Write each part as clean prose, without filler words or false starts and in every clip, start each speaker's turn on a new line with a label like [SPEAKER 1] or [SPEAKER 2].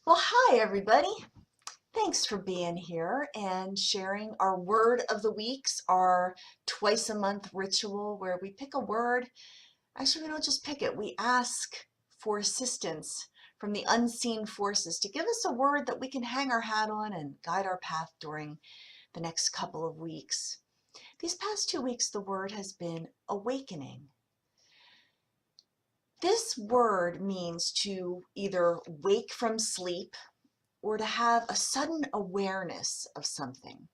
[SPEAKER 1] Well, hi, everybody. Thanks for being here and sharing our word of the weeks, our twice a month ritual where we pick a word. Actually, we don't just pick it, we ask for assistance from the unseen forces to give us a word that we can hang our hat on and guide our path during the next couple of weeks. These past 2 weeks, the word has been awakening. This word means to either wake from sleep or to have a sudden awareness of something.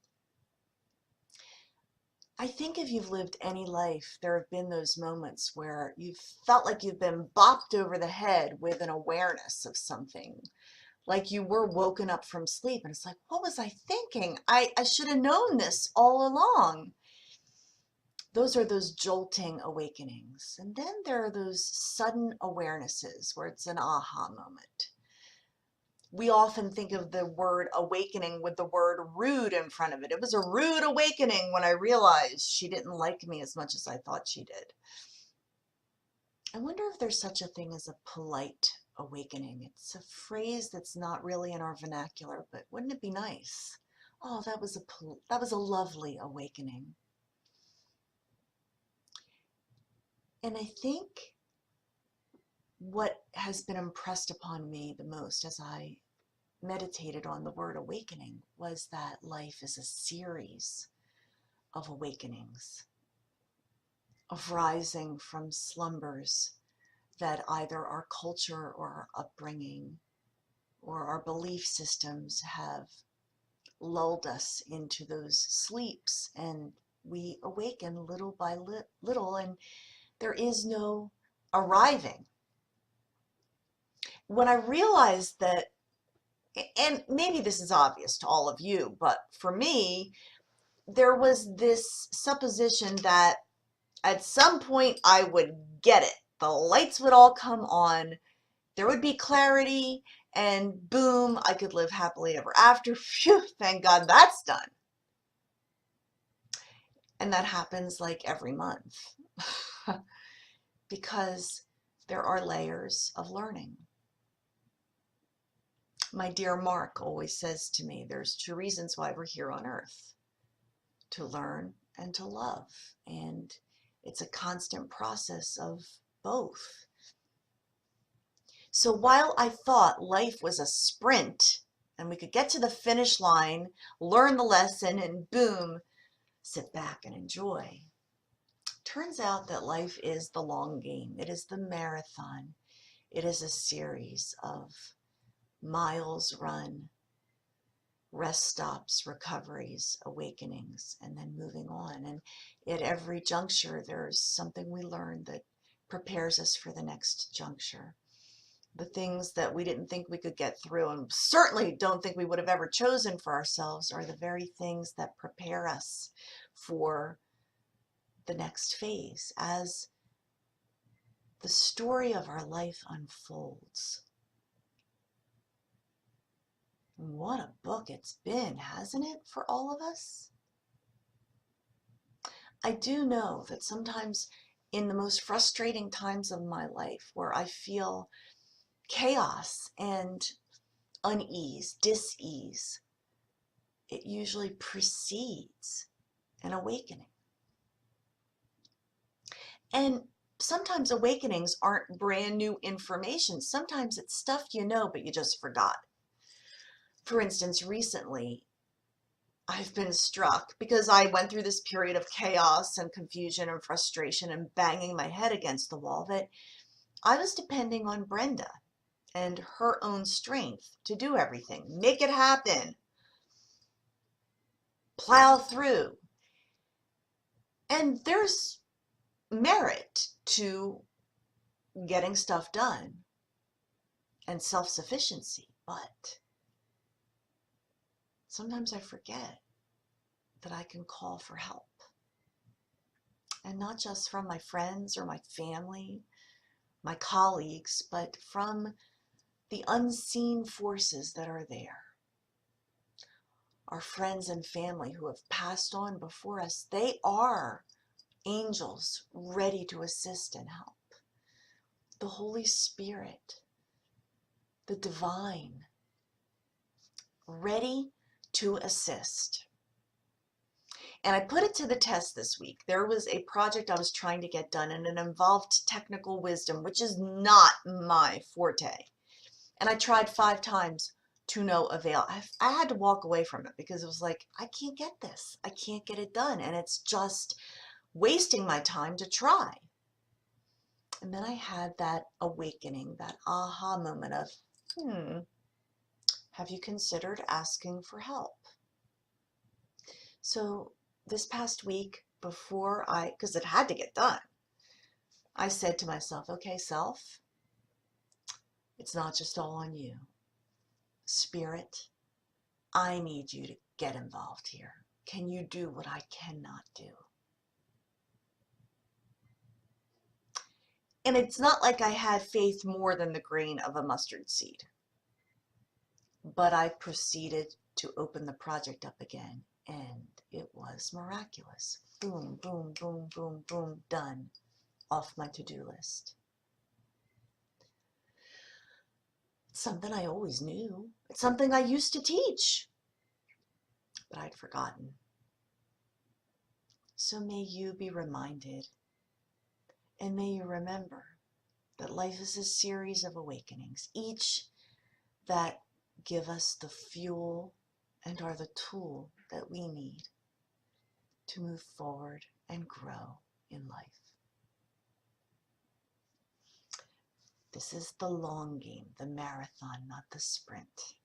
[SPEAKER 1] I think if you've lived any life, there have been those moments where you've felt like you've been bopped over the head with an awareness of something, like you were woken up from sleep and it's like, what was I thinking? I should have known this all along. Those are those jolting awakenings. And then there are those sudden awarenesses where it's an aha moment. We often think of the word awakening with the word rude in front of it. It was a rude awakening when I realized she didn't like me as much as I thought she did. I wonder if there's such a thing as a polite awakening. It's a phrase that's not really in our vernacular, but wouldn't it be nice? Oh, that was a lovely awakening. And I think what has been impressed upon me the most as I meditated on the word awakening was that life is a series of awakenings, of rising from slumbers that either our culture or our upbringing or our belief systems have lulled us into those sleeps, and we awaken little by little, and there is no arriving. When I realized that, and maybe this is obvious to all of you, but for me, there was this supposition that at some point I would get it. The lights would all come on, there would be clarity, and boom, I could live happily ever after. Phew, thank God that's done. And that happens like every month because there are layers of learning. My dear Mark always says to me, there's two reasons why we're here on earth: to learn and to love. And it's a constant process of both. So while I thought life was a sprint and we could get to the finish line, learn the lesson, and boom, sit back and enjoy, turns out that life is the long game. It is the marathon. It is a series of miles run, rest stops, recoveries, awakenings, and then moving on. And at every juncture, there's something we learn that prepares us for the next juncture. The things that we didn't think we could get through and certainly don't think we would have ever chosen for ourselves are the very things that prepare us for the next phase as the story of our life unfolds. What a book it's been, hasn't it, for all of us? I do know that sometimes in the most frustrating times of my life where I feel chaos and unease, dis-ease, it usually precedes an awakening. And sometimes awakenings aren't brand new information. Sometimes it's stuff you know, but you just forgot. For instance, recently, I've been struck because I went through this period of chaos and confusion and frustration and banging my head against the wall that I was depending on Brenda and her own strength to do everything, make it happen, plow through. And there's merit to getting stuff done and self-sufficiency, but sometimes I forget that I can call for help. And not just from my friends or my family, my colleagues, but from the unseen forces that are there. Our friends and family who have passed on before us, they are angels ready to assist and help. The Holy Spirit, the divine, ready to assist. And I put it to the test this week. There was a project I was trying to get done, and it involved technical wisdom, which is not my forte. And I tried 5 times to no avail. I had to walk away from it because it was like, I can't get this. I can't get it done. And it's just wasting my time to try. And then I had that awakening, that aha moment of, have you considered asking for help? So this past week, because it had to get done, I said to myself, okay, self, it's not just all on you. Spirit, I need you to get involved here. Can you do what I cannot do? And it's not like I had faith more than the grain of a mustard seed. But I proceeded to open the project up again, and it was miraculous. Boom, boom, boom, boom, boom, done. Off my to-do list. It's something I always knew. It's something I used to teach, but I'd forgotten. So may you be reminded, and may you remember that life is a series of awakenings, each that give us the fuel and are the tool that we need to move forward and grow in life. This is the long game, the marathon, not the sprint.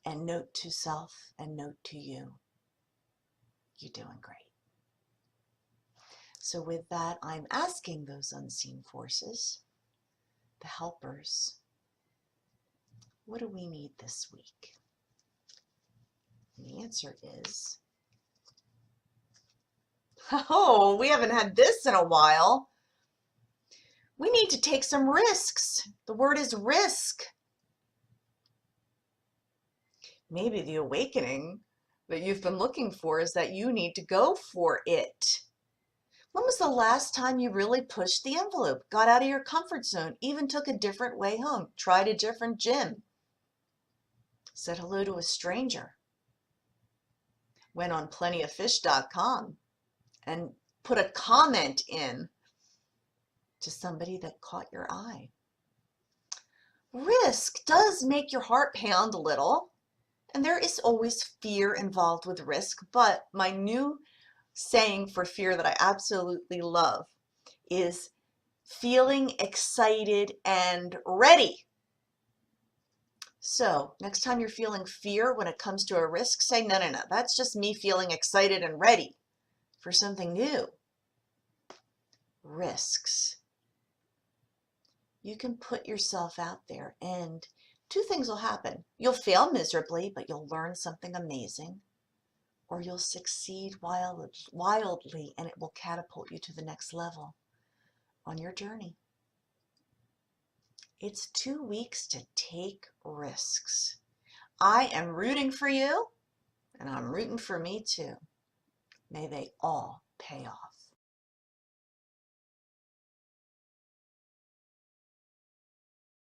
[SPEAKER 1] And note to self and note to you, you're doing great. So with that, I'm asking those unseen forces, the helpers, what do we need this week? And the answer is, oh, we haven't had this in a while. We need to take some risks. The word is risk. Maybe the awakening that you've been looking for is that you need to go for it. When was the last time you really pushed the envelope, got out of your comfort zone, even took a different way home, tried a different gym, said hello to a stranger, went on plentyoffish.com and put a comment in to somebody that caught your eye? Risk does make your heart pound a little, and there is always fear involved with risk, but my new saying for fear that I absolutely love is feeling excited and ready. So next time you're feeling fear when it comes to a risk, say, no, that's just me feeling excited and ready for something new. Risks. You can put yourself out there and 2 things will happen. You'll fail miserably, but you'll learn something amazing, or you'll succeed wildly and it will catapult you to the next level on your journey. It's 2 weeks to take risks. I am rooting for you, and I'm rooting for me too. May they all pay off.